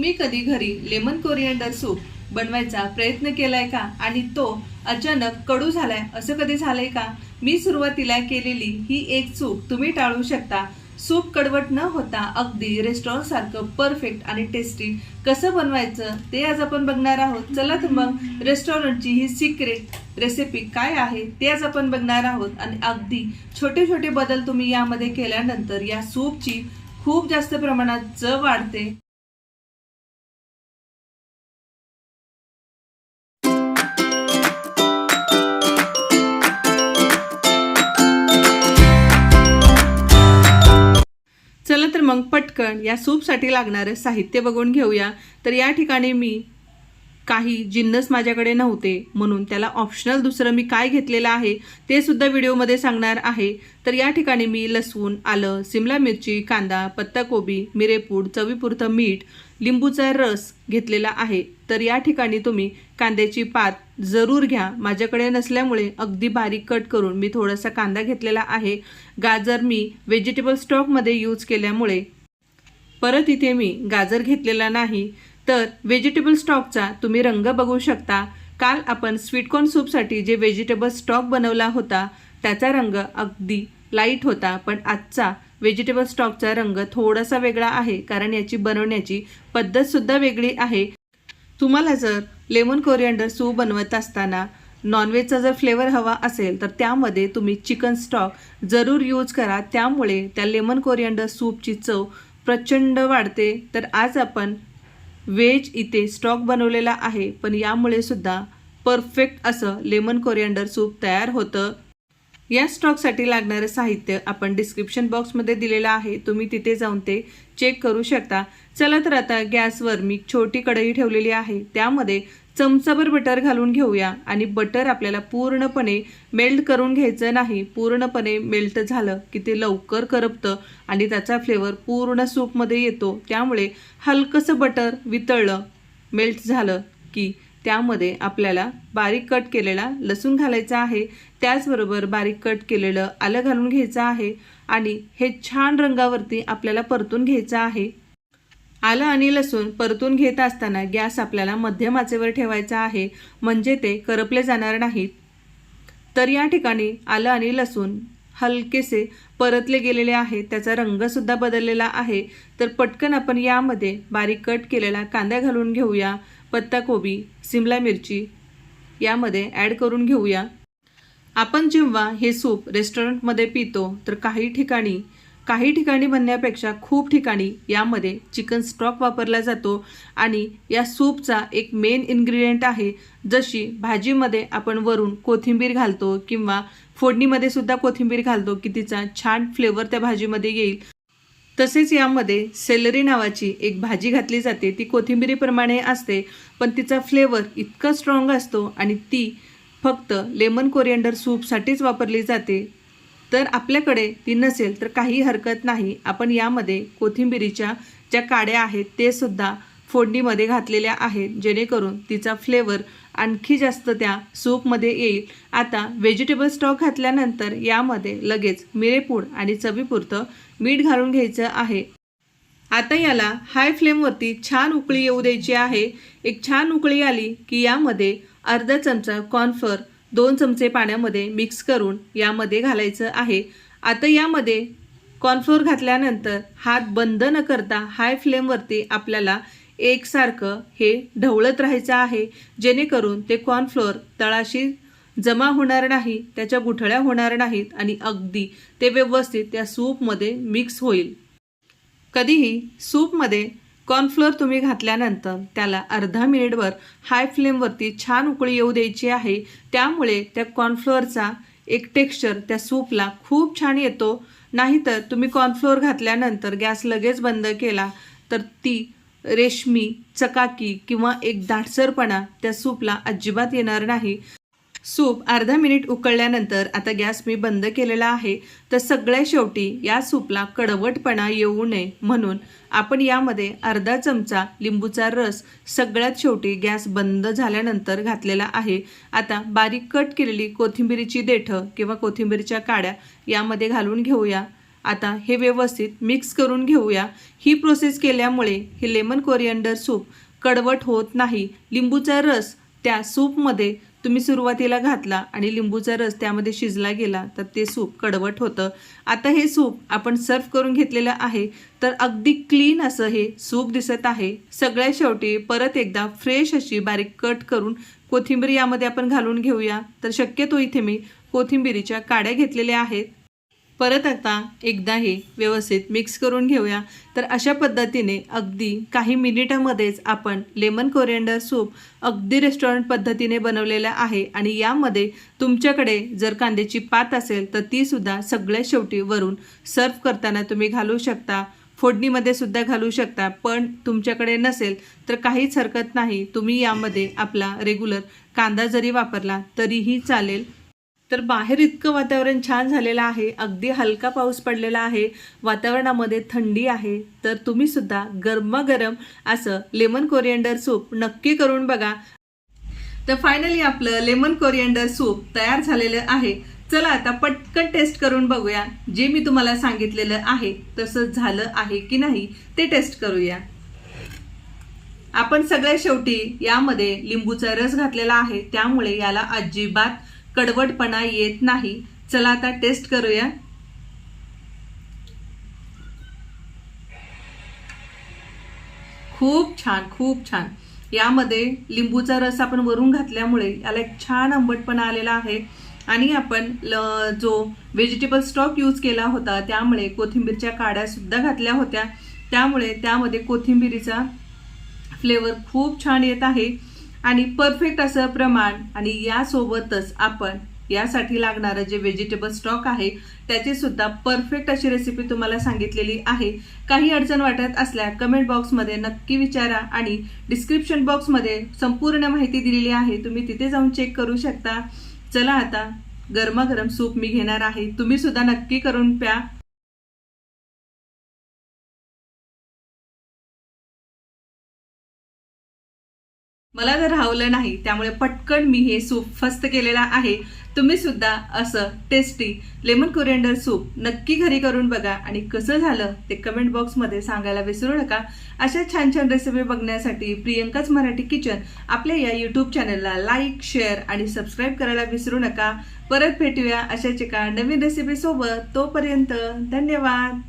तुम्ही कधी घरी लेमन कोरिअँडर सूप बनवायचा प्रयत्न केलाय का आणि तो अचानक कडू झालाय असं कधी झालंय का? मी सुरुवातीला केलेली ही एक चूक तुम्ही टाळू शकता. सूप कडवट न होता अगदी रेस्टॉरंट सारखं परफेक्ट आणि टेस्टी कसं बनवायचं ते आज आपण बघणार आहोत. चला तर मग रेस्टॉरंटची ही सिक्रेट रेसिपी काय आहे ते आज आपण बघणार आहोत. आणि अगदी छोटे छोटे बदल तुम्ही यामध्ये केल्यानंतर या सूपची खूप जास्त प्रमाणात चव वाढते. चला तर मग पटकन या सूपसाठी लागणारं साहित्य बघून घेऊया. तर या ठिकाणी मी काही जिन्नस माझ्याकडे नव्हते म्हणून त्याला ऑप्शनल दुसरं मी काय घेतलेलं आहे ते सुद्धा व्हिडिओमध्ये सांगणार आहे. तर या ठिकाणी मी लसूण, आलं, सिमला मिरची, कांदा, पत्ताकोबी, मिरेपूड, चवीपुरतं मीठ, लिंबूचा रस घेतलेला आहे. तर या ठिकाणी तुम्ही कांद्याची पात जरूर घ्या. माझ्याकडे नसल्यामुळे अगदी बारीक कट करून मी थोडासा कांदा घेतलेला आहे. गाजर मी व्हेजिटेबल स्टॉकमध्ये यूज केल्यामुळे परत इथे मी गाजर घेतलेला नाही. तर व्हेजिटेबल स्टॉकचा तुम्ही रंग बघू शकता. काल आपण स्वीटकॉर्न सूपसाठी जे व्हेजिटेबल स्टॉक बनवला होता त्याचा रंग अगदी लाईट होता, पण आजचा व्हेजिटेबल स्टॉकचा रंग थोडासा वेगळा आहे कारण याची बनवण्याची पद्धतसुद्धा वेगळी आहे. तुम्हाला जर लेमन कोरिअँडर सूप बनवत असताना नॉनव्हेजचा जर फ्लेवर हवा असेल तर त्यामध्ये तुम्ही चिकन स्टॉक जरूर यूज करा. त्यामुळे त्या लेमन कोरिअँडर सूपची चव प्रचंड वाढते. तर आज आपण व्हेज इथे स्टॉक बनवलेला आहे, पण यामुळे सुद्धा परफेक्ट असं लेमन कोरिअँडर सूप तयार होतं. या स्टॉकसाठी लागणारं साहित्य आपण डिस्क्रिप्शन बॉक्समध्ये दिलेलं आहे, तुम्ही तिथे जाऊन ते चेक करू शकता. चला तर आता गॅसवर मी छोटी कढई ठेवलेली आहे, त्यामध्ये चमचाभर बटर घालून घेऊया. आणि बटर आपल्याला पूर्णपणे मेल्ट करून घ्यायचं नाही. पूर्णपणे मेल्ट झालं की ते लवकर करपतं आणि त्याचा फ्लेवर पूर्ण सूपमध्ये येतो. त्यामुळे हलकंसं बटर वितळलं, मेल्ट झालं की त्यामध्ये आपल्याला बारीक कट केलेला लसूण घालायचा आहे. त्याचबरोबर बारीक कट केलेलं आलं घालून घ्यायचं आहे आणि हे छान रंगावरती आपल्याला परतून घ्यायचं आहे. आलं आणि लसूण परतून घेत असताना गॅस आपल्याला मध्यम आचेवर ठेवायचा आहे, म्हणजे ते करपले जाणार नाहीत. तर या ठिकाणी आलं आणि लसूण हलकेसे परतले गेलेले आहेत, त्याचा रंगसुद्धा बदललेला आहे. तर पटकन आपण यामध्ये बारीक कट केलेला कांदा घालून घेऊया. पत्ताकोबी, सिमला मिरची यामध्ये ॲड करून घेऊया. आपण जेव्हा हे सूप रेस्टॉरंटमध्ये पितो तर काही ठिकाणी म्हणण्यापेक्षा खूप ठिकाणी यामध्ये चिकन स्टॉक वापरला जातो आणि या सूपचा एक मेन इन्ग्रेडियंट आहे. जशी भाजीमध्ये आपण वरून कोथिंबीर घालतो किंवा फोडणीमध्ये सुद्धा कोथिंबीर घालतो की तिचा छान फ्लेवर त्या भाजीमध्ये येईल, तसेच यामध्ये सेलरी नावाची एक भाजी घातली जाते. ती कोथिंबीरीप्रमाणे असते, पण तिचा फ्लेवर इतका स्ट्रॉंग असतो आणि ती फक्त लेमन कोरिअँडर सूपसाठीच वापरली जाते. तर आपल्याकडे ती नसेल तर काही हरकत नाही. आपण यामध्ये कोथिंबीरीच्या ज्या काड्या आहेत ते सुद्धा फोडणीमध्ये घातलेल्या आहेत, जेणेकरून तिचा फ्लेवर आणखी जास्त त्या सूपमध्ये येईल. आता व्हेजिटेबल स्टॉक घातल्यानंतर यामध्ये लगेच मिरेपूड आणि चवीपुरतं मीठ घालून घ्यायचं आहे. आता याला हाय फ्लेमवरती छान उकळी येऊ द्यायची आहे. एक छान उकळी आली की यामध्ये अर्धा चमचा कॉर्नफ्लोअर 2 चमचे पाण्यामध्ये मिक्स करून यामध्ये घालायचं आहे. आता यामध्ये कॉर्नफ्लोअर घातल्यानंतर हात बंद न करता हाय फ्लेमवरती आपल्याला एकसारखं हे ढवळत राहायचं आहे, जेणेकरून ते कॉर्नफ्लोअर तळाशी जमा होणार नाही, त्याच्या गुठळ्या होणार नाहीत आणि अगदी ते व्यवस्थित त्या सूपमध्ये मिक्स होईल. कधीही सूपमध्ये कॉर्नफ्लोअर तुम्ही घातल्यानंतर त्याला अर्धा मिनिटभर हाय फ्लेमवरती छान उकळी येऊ द्यायची आहे. त्यामुळे त्या कॉर्नफ्लोअरचा एक टेक्स्चर त्या सूपला खूप छान येतो. नाहीतर तुम्ही कॉर्नफ्लोअर घातल्यानंतर गॅस लगेच बंद केला तर ती रेशमी चकाकी किंवा एक दाटसरपणा त्या सूपला अजिबात येणार नाही. सूप अर्धा मिनिट उकळल्यानंतर आता गॅस मी बंद केलेला आहे. तर सगळ्या शेवटी या सूपला कडवटपणा येऊ नये म्हणून आपण यामध्ये अर्धा चमचा लिंबूचा रस सगळ्यात शेवटी गॅस बंद झाल्यानंतर घातलेला आहे. आता बारीक कट केलेली कोथिंबीरीची देठं किंवा कोथिंबीरीच्या काड्या यामध्ये घालून घेऊया आता हे व्यवस्थित मिक्स करून घेऊया. ही प्रोसेस केल्यामुळे हे लेमन कोरिअँडर सूप कडवट होत नाही. लिंबूचा रस त्या सूपमध्ये तुम्ही सुरुवातीला घातला आणि लिंबूचा रस त्यामध्ये शिजला गेला तर ते सूप कडवट होतं. आता हे सूप आपण सर्व करून घेतलेलं आहे, तर अगदी क्लीन असं हे सूप दिसत आहे. सगळ्यात शेवटी परत एकदा फ्रेश अशी बारीक कट करून कोथिंबीर यामध्ये आपण घालून घेऊया. तर शक्यतो इथे मी कोथिंबीरीच्या काड्या घेतलेल्या आहेत. परत आता एकदा हे व्यवस्थित मिक्स करून घेऊया. तर अशा पद्धतीने अगदी काही मिनिटामध्येच आपण लेमन कोरिअँडर सूप अगदी रेस्टॉरंट पद्धतीने बनवलेलं आहे. आणि यामध्ये तुमच्याकडे जर कांद्याची पात असेल तर तीसुद्धा सगळ्यात शेवटी वरून सर्व करताना तुम्ही घालू शकता. फोडणीमध्ये सुद्धा घालू शकता. पण तुमच्याकडे नसेल तर काहीच हरकत नाही, तुम्ही यामध्ये आपला रेग्युलर कांदा जरी वापरला तरीही चालेल. तर बाहेर इतकं वातावरण छान झालेलं आहे, अगदी हलका पाऊस पडलेला आहे, वातावरणामध्ये थंडी आहे. तर तुम्ही सुद्धा गरमागरम असं लेमन कोरिअँडर सूप नक्की करून बघा. तर फायनली आपलं लेमन कोरिअँडर सूप तयार झालेलं आहे. चला आता पटकन टेस्ट करून बघूया. जे मी तुम्हाला सांगितलेलं आहे तसं झालं आहे की नाही ते टेस्ट करूया. आपण सगळ्यात शेवटी यामध्ये लिंबूचा रस घातलेला आहे, त्यामुळे याला अजिबात कडवटपणा येत नाही. चला आता टेस्ट करूया. खूप छान, खूप छान. यामध्ये लिंबूचा रस आपण वरून घातल्यामुळे याला एक छान आंबटपणा आलेला आहे. आणि आपण जो व्हेजिटेबल स्टॉक यूज केला होता त्यामुळे कोथिंबीरच्या काड्या सुद्धा घातल्या होत्या, त्यामुळे त्यामध्ये कोथिंबीरीचा फ्लेवर खूप छान येत आहे आणि परफेक्ट असं प्रमाण. आणि यासोबतच आपण यासाठी लागणारं जे व्हेजिटेबल स्टॉक आहे त्याची सुद्धा परफेक्ट अशी रेसिपी तुम्हाला सांगितलेली आहे. काही अडचण वाटत असल्या कमेंट बॉक्समध्ये नक्की विचारा आणि डिस्क्रिप्शन बॉक्समध्ये संपूर्ण माहिती दिलेली आहे, तुम्ही तिथे जाऊन चेक करू शकता. चला आता गरमागरम सूप मी घेणार आहे, तुम्ही सुद्धा नक्की करून प्या. मला तर राहवलं नाही, त्यामुळे पटकन मी हे सूप फस्त केलेला आहे. तुम्ही सुद्धा असं टेस्टी लेमन कोरिअँडर सूप नक्की घरी करून बघा आणि कसं झालं ते कमेंट बॉक्समध्ये सांगायला विसरू नका. अशा छान छान रेसिपी बघण्यासाठी प्रियंकाच मराठी किचन आपल्या या यूट्यूब चॅनलला लाईक, शेअर आणि सबस्क्राईब करायला विसरू नका. परत भेटूया अशाच एका नवीन रेसिपी सोबत. तोपर्यंत धन्यवाद.